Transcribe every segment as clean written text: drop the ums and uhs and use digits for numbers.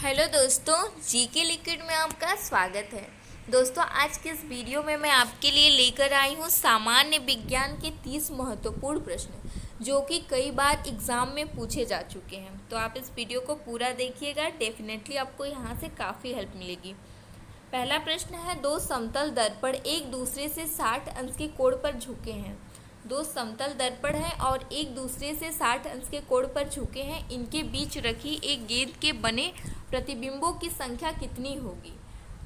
Hello दोस्तों, GK liquid में आपका स्वागत है। दोस्तों, आज के इस वीडियो में मैं आपके लिए लेकर आई हूँ सामान्य विज्ञान के 30 महत्वपूर्ण प्रश्न जो कि कई बार एग्ज़ाम में पूछे जा चुके हैं। तो आप इस वीडियो को पूरा देखिएगा, डेफिनेटली आपको यहाँ से काफ़ी हेल्प मिलेगी। पहला प्रश्न है, दो समतल दर्पण एक दूसरे से 60 अंश के कोण पर झुके हैं। दो समतल दर्पण हैं और एक दूसरे से 60 अंश के कोण पर झुके हैं। इनके बीच रखी एक गेंद के बने प्रतिबिंबों की संख्या कितनी होगी?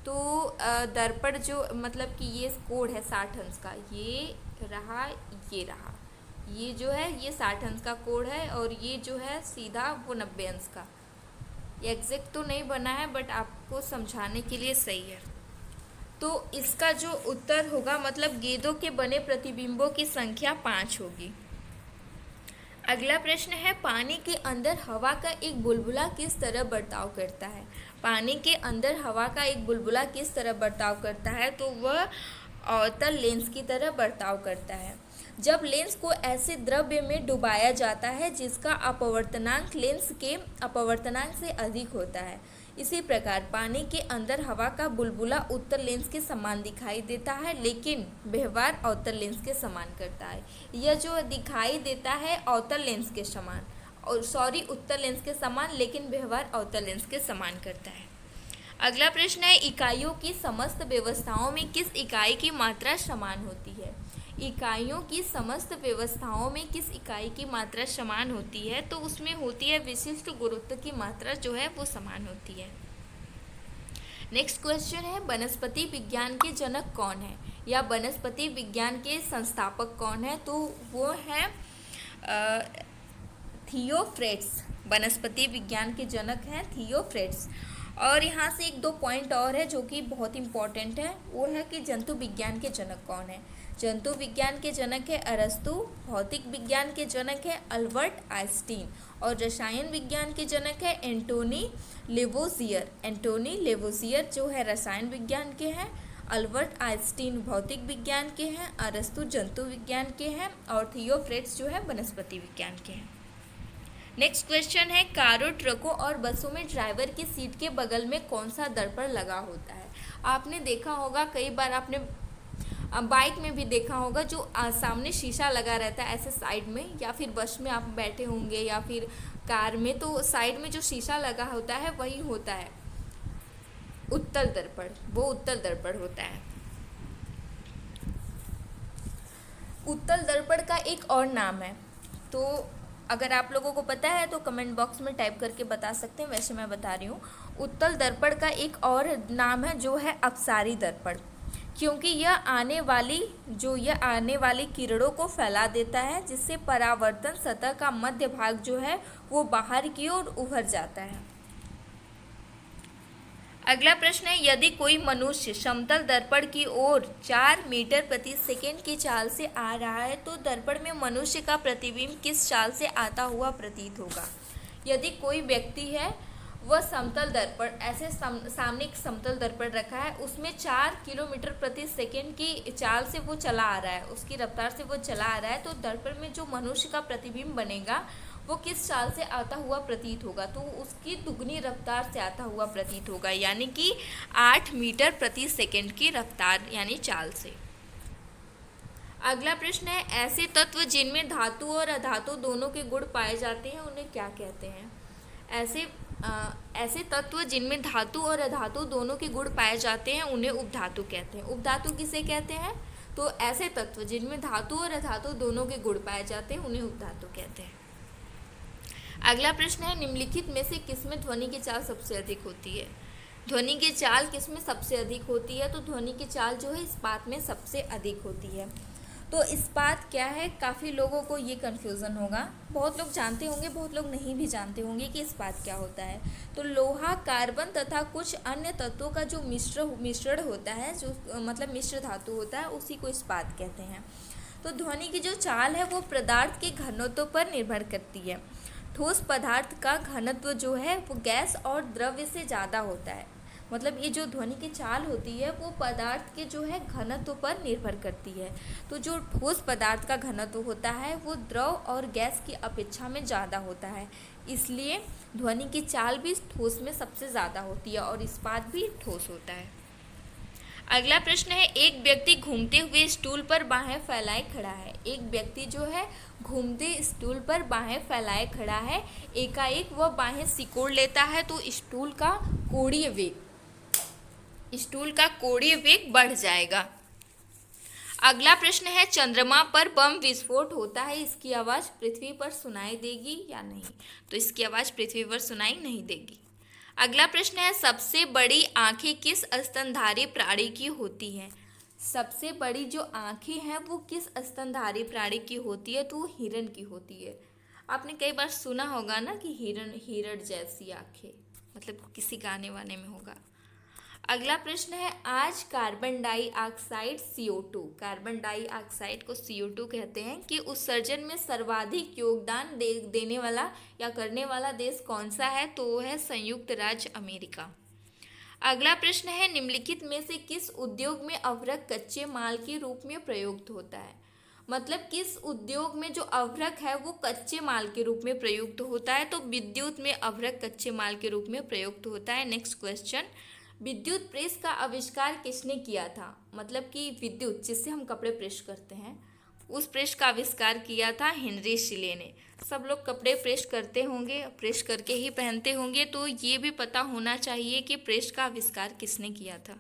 तो दर्पण जो मतलब कि ये कोण है 60 अंश का, ये रहा, ये जो है ये 60 अंश का कोण है और ये जो है सीधा वो 90 अंश का। एग्जैक्ट तो नहीं बना है बट आपको समझाने के लिए सही है। तो इसका जो उत्तर होगा मतलब गेंदों के बने प्रतिबिंबों की संख्या 5 होगी। अगला प्रश्न है, पानी के अंदर हवा का एक बुलबुला किस तरह बर्ताव करता है? पानी के अंदर हवा का एक बुलबुला किस तरह बर्ताव करता है? तो वह अवतल लेंस की तरह बर्ताव करता है। जब लेंस को ऐसे द्रव्य में डुबाया जाता है जिसका अपवर्तनांक लेंस के अपवर्तनांक से अधिक होता है, इसी प्रकार पानी के अंदर हवा का बुलबुला उत्तल लेंस के समान दिखाई देता है लेकिन व्यवहार अवतल लेंस के समान करता है। यह जो दिखाई देता है अवतल लेंस के समान उत्तल लेंस के समान, लेकिन व्यवहार अवतल लेंस के समान करता है। अगला प्रश्न है, इकाइयों की समस्त व्यवस्थाओं में किस इकाई की मात्रा समान होती है? इकाइयों की समस्त व्यवस्थाओं में किस इकाई की मात्रा समान होती है? तो उसमें होती है विशिष्ट गुरुत्व की मात्रा जो है वो समान होती है। नेक्स्ट क्वेश्चन है, वनस्पति विज्ञान के जनक कौन है या वनस्पति विज्ञान के संस्थापक कौन है? तो वो है थियोफ्रेट्स। वनस्पति विज्ञान के जनक हैं थियोफ्रेट्स। और यहाँ से एक दो पॉइंट और है जो कि बहुत इंपॉर्टेंट है, वो है कि जंतु विज्ञान के जनक कौन है? जंतु विज्ञान के जनक है अरस्तु। भौतिक विज्ञान के जनक है अल्बर्ट आइंस्टीन। और रसायन विज्ञान के जनक है एंटोनी लेवोजियर। एंटोनी लेवोजियर जो है रसायन विज्ञान के हैं, अल्बर्ट आइंस्टीन भौतिक विज्ञान के हैं, अरस्तु जंतु विज्ञान के हैं और थियोफ्रेट्स जो है वनस्पति विज्ञान के हैं। नेक्स्ट क्वेश्चन है, कारों, ट्रकों और बसों में ड्राइवर की सीट के बगल में कौन सा दर्पण लगा होता है? आपने देखा होगा, कई बार आपने बाइक में भी देखा होगा, जो सामने शीशा लगा रहता है ऐसे साइड में, या फिर बस में आप बैठे होंगे या फिर कार में, तो साइड में जो शीशा लगा होता है वही होता है उत्तल दर्पण। वो उत्तल दर्पण होता है। उत्तल दर्पण का एक और नाम है, तो अगर आप लोगों को पता है तो कमेंट बॉक्स में टाइप करके बता सकते हैं, वैसे मैं बता रही हूँ। उत्तल दर्पण का एक और नाम है जो है अपसारी दर्पण, क्योंकि यह आने वाली किरणों को फैला देता है जिससे परावर्तन सतह का मध्य भाग जो है वो बाहर की ओर उभर जाता है। अगला प्रश्न है, यदि कोई मनुष्य समतल दर्पण की ओर 4 मीटर प्रति सेकंड की चाल से आ रहा है तो दर्पण में मनुष्य का प्रतिबिंब किस चाल से आता हुआ प्रतीत होगा? यदि कोई व्यक्ति है, वह समतल दर्पण ऐसे सामने एक समतल दर्पण रखा है, उसमें 4 किलोमीटर प्रति सेकंड की चाल से वो चला आ रहा है, उसकी रफ्तार से वो चला आ रहा है, तो दर्पण में जो मनुष्य का प्रतिबिंब बनेगा वो किस चाल से आता हुआ प्रतीत होगा? तो उसकी दुगनी रफ्तार से आता हुआ प्रतीत होगा, यानी कि 8 मीटर प्रति सेकंड की रफ्तार यानी चाल से। अगला प्रश्न है, ऐसे तत्व जिनमें धातु और अधातु दोनों के गुण पाए जाते हैं उन्हें क्या कहते हैं? ऐसे तत्व जिनमें धातु और अधातु दोनों के गुण पाए जाते हैं उन्हें उपधातु कहते हैं। उपधातु किसे कहते हैं? तो ऐसे तत्व जिनमें धातु और अधातु दोनों के गुण पाए जाते हैं उन्हें उपधातु कहते हैं। अगला प्रश्न है, निम्नलिखित में से किसमें ध्वनि की चाल सबसे अधिक होती है? ध्वनि की चाल किसमें सबसे अधिक होती है? तो ध्वनि की चाल जो है इस्पात में सबसे अधिक होती है। तो इस्पात क्या है? काफ़ी लोगों को ये कन्फ्यूज़न होगा, बहुत लोग जानते होंगे, बहुत लोग नहीं भी जानते होंगे कि इस्पात क्या होता है। तो लोहा, कार्बन तथा कुछ अन्य तत्वों का जो मिश्रण होता है, जो मतलब मिश्र धातु होता है, उसी को इस्पात कहते हैं। तो ध्वनि की जो चाल है वो पदार्थ के घनत्व पर निर्भर करती है। ठोस पदार्थ का घनत्व जो है वो गैस और द्रव्य से ज़्यादा होता है। मतलब ये जो ध्वनि की चाल होती है वो पदार्थ के जो है घनत्व पर निर्भर करती है। तो जो ठोस पदार्थ का घनत्व होता है वो द्रव और गैस की अपेक्षा में ज़्यादा होता है, इसलिए ध्वनि की चाल भी ठोस में सबसे ज़्यादा होती है और इस्पात भी ठोस होता है। अगला प्रश्न है, एक व्यक्ति घूमते हुए स्टूल पर बाहें फैलाए खड़ा है। एक व्यक्ति जो है घूमते स्टूल पर बाहें फैलाए खड़ा है, एकाएक वह बाहें सिकोड़ लेता है तो स्टूल का कोणीय वेग बढ़ जाएगा। अगला प्रश्न है, चंद्रमा पर बम विस्फोट होता है, इसकी आवाज़ पृथ्वी पर सुनाई देगी या नहीं? तो इसकी आवाज़ पृथ्वी पर सुनाई नहीं देगी। अगला प्रश्न है, सबसे बड़ी आंखें किस स्तनधारी प्राणी की होती हैं? सबसे बड़ी जो आंखें हैं वो किस स्तनधारी प्राणी की होती है? तो वो हिरण की होती है। आपने कई बार सुना होगा ना कि हिरण जैसी आंखें, मतलब किसी गाने वाने में होगा। अगला प्रश्न है, आज carbon dioxide CO2, carbon dioxide को CO2 कहते हैं, कि उत्सर्जन में सर्वाधिक योगदान देने वाला या करने वाला देश कौन सा है? तो वो है संयुक्त राज्य अमेरिका। अगला प्रश्न है, निम्नलिखित में से किस उद्योग में अभ्रक कच्चे माल के रूप में प्रयुक्त होता है? मतलब किस उद्योग में जो अभ्रक है वो कच्चे माल के रूप में प्रयुक्त होता है? तो विद्युत में अभ्रक कच्चे माल के रूप में प्रयुक्त होता है। नेक्स्ट क्वेश्चन, विद्युत प्रेस का आविष्कार किसने किया था? मतलब कि विद्युत जिससे हम कपड़े प्रेस करते हैं, उस प्रेस का आविष्कार किया था हेनरी शिले ने। सब लोग कपड़े प्रेस करते होंगे, प्रेस करके ही पहनते होंगे, तो ये भी पता होना चाहिए कि प्रेस का आविष्कार किसने किया था।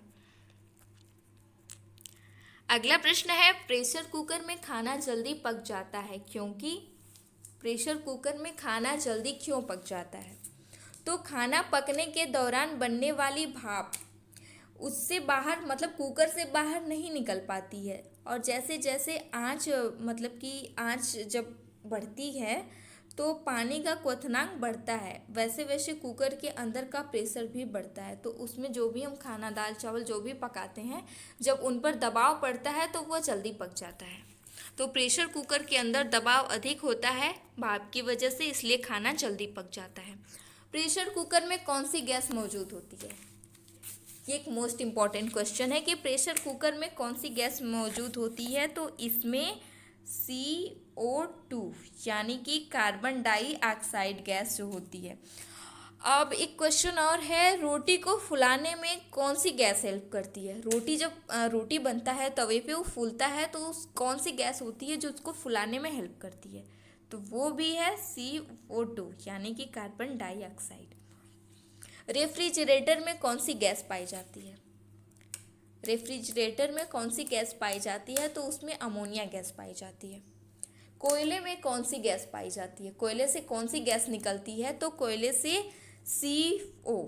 अगला प्रश्न है, प्रेशर कुकर में खाना जल्दी पक जाता है क्योंकि? प्रेशर कुकर में खाना जल्दी क्यों पक जाता है? तो खाना पकने के दौरान बनने वाली भाप उससे बाहर, मतलब कुकर से बाहर नहीं निकल पाती है, और जैसे जैसे आँच, मतलब कि आँच जब बढ़ती है तो पानी का क्वथनांक बढ़ता है, वैसे वैसे कुकर के अंदर का प्रेशर भी बढ़ता है। तो उसमें जो भी हम खाना, दाल चावल जो भी पकाते हैं, जब उन पर दबाव पड़ता है तो वह जल्दी पक जाता है। तो प्रेशर कुकर के अंदर दबाव अधिक होता है भाप की वजह से, इसलिए खाना जल्दी पक जाता है। प्रेशर कुकर में कौन सी गैस मौजूद होती है? ये एक मोस्ट इम्पॉर्टेंट क्वेश्चन है कि प्रेशर कुकर में कौन सी गैस मौजूद होती है? तो इसमें CO2 यानी कि कार्बन डाइऑक्साइड गैस जो होती है। अब एक क्वेश्चन और है, रोटी को फुलाने में कौन सी गैस हेल्प करती है? रोटी जब रोटी बनता है तवे पे, वो फूलता है, तो कौन सी गैस होती है जो उसको फुलाने में हेल्प करती है? तो वो भी है CO2 यानी कि कार्बन डाइऑक्साइड। रेफ्रिजरेटर में कौन सी गैस पाई जाती है? रेफ्रिजरेटर में कौन सी गैस पाई जाती है? तो उसमें अमोनिया गैस पाई जाती है। कोयले में कौन सी गैस पाई जाती है? कोयले से कौन सी गैस निकलती है? तो कोयले से CO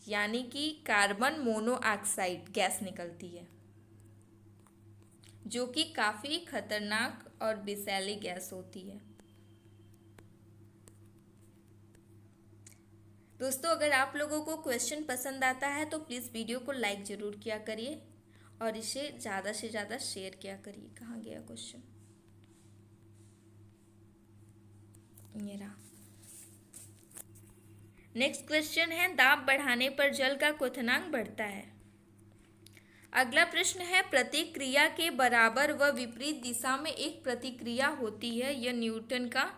यानी कि कार्बन मोनोऑक्साइड गैस निकलती है, जो कि काफ़ी खतरनाक और विषैली गैस होती है। दोस्तों, अगर आप लोगों को क्वेश्चन पसंद आता है तो प्लीज़ वीडियो को लाइक ज़रूर किया करिए और इसे ज़्यादा से ज़्यादा शेयर किया करिए। कहाँ गया क्वेश्चन? ये रहा। नेक्स्ट क्वेश्चन है, दाब बढ़ाने पर जल का क्वथनांक बढ़ता है। अगला प्रश्न है, प्रतिक्रिया के बराबर व विपरीत दिशा में एक प्रतिक्रिया होती है, यह न्यूटन का,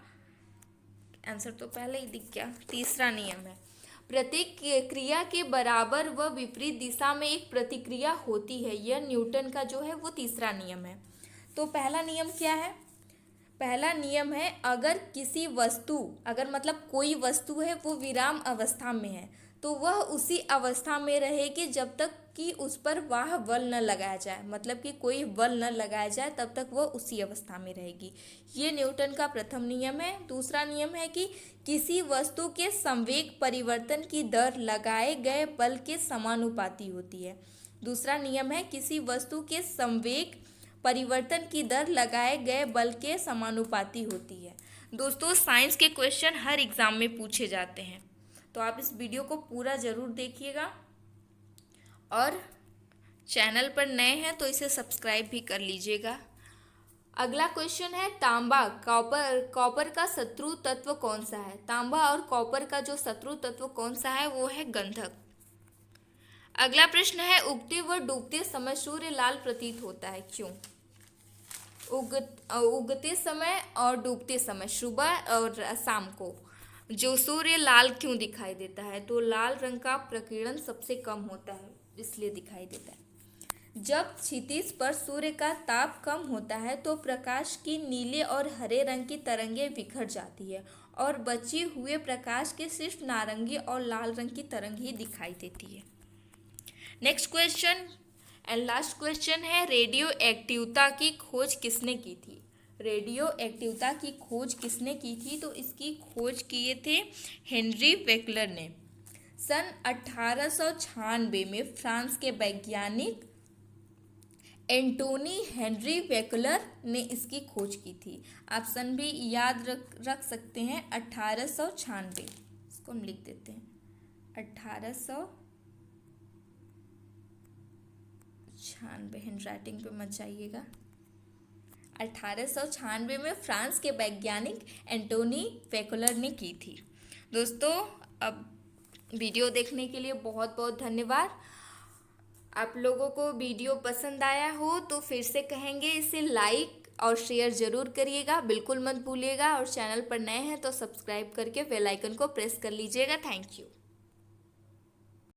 आंसर तो पहले ही दिख गया, तीसरा नियम है। प्रतिक्रिया के बराबर व विपरीत दिशा में एक प्रतिक्रिया होती है, यह न्यूटन का जो है वो तीसरा नियम है। तो पहला नियम क्या है? पहला नियम है, अगर किसी वस्तु, अगर मतलब कोई वस्तु है वो विराम अवस्था में है तो वह उसी अवस्था में रहेगी जब तक कि उस पर वह बल न लगाया जाए, मतलब कि कोई बल न लगाया जाए तब तक वह उसी अवस्था में रहेगी। ये न्यूटन का प्रथम नियम है। दूसरा नियम है कि किसी वस्तु के संवेग परिवर्तन की दर लगाए गए बल के समानुपाती होती है। दूसरा नियम है, किसी वस्तु के संवेग परिवर्तन की दर लगाए गए बल के समानुपाती होती है। दोस्तों, साइंस के क्वेश्चन हर एग्ज़ाम में पूछे जाते हैं, तो आप इस वीडियो को पूरा ज़रूर देखिएगा और चैनल पर नए हैं तो इसे सब्सक्राइब भी कर लीजिएगा। अगला क्वेश्चन है, तांबा कॉपर का शत्रु तत्व कौन सा है? तांबा और कॉपर का जो शत्रु तत्व कौन सा है वो है गंधक। अगला प्रश्न है, उगते व डूबते समय सूर्य लाल प्रतीत होता है, क्यों? उगते समय और डूबते समय, सुबह और शाम को, जो सूर्य लाल क्यों दिखाई देता है? तो लाल रंग का प्रकीर्णन सबसे कम होता है, इसलिए दिखाई देता है। जब क्षितिज पर सूर्य का ताप कम होता है तो प्रकाश की नीले और हरे रंग की तरंगें बिखर जाती है और बचे हुए प्रकाश के सिर्फ नारंगी और लाल रंग की तरंग ही दिखाई देती है। Next question and last question है, रेडियो एक्टिवता की खोज किसने की थी? रेडियो एक्टिवता की खोज किसने की थी? तो इसकी खोज किए थे हेनरी बेकलर ने। सन 1896 में फ्रांस के वैज्ञानिक एंटोनी हेनरी बेकलर ने इसकी खोज की थी। आप सन भी याद रख सकते हैं, 1896। इसको हम लिख देते हैं 1896। हैंड राइटिंग पे मत जाइएगा। 1896 में फ्रांस के वैज्ञानिक एंटोनी बेकलर ने की थी। दोस्तों, अब वीडियो देखने के लिए बहुत बहुत धन्यवाद। आप लोगों को वीडियो पसंद आया हो तो फिर से कहेंगे, इसे लाइक और शेयर ज़रूर करिएगा, बिल्कुल मत भूलिएगा। और चैनल पर नए हैं तो सब्सक्राइब करके बेल आइकन को प्रेस कर लीजिएगा। Thank you.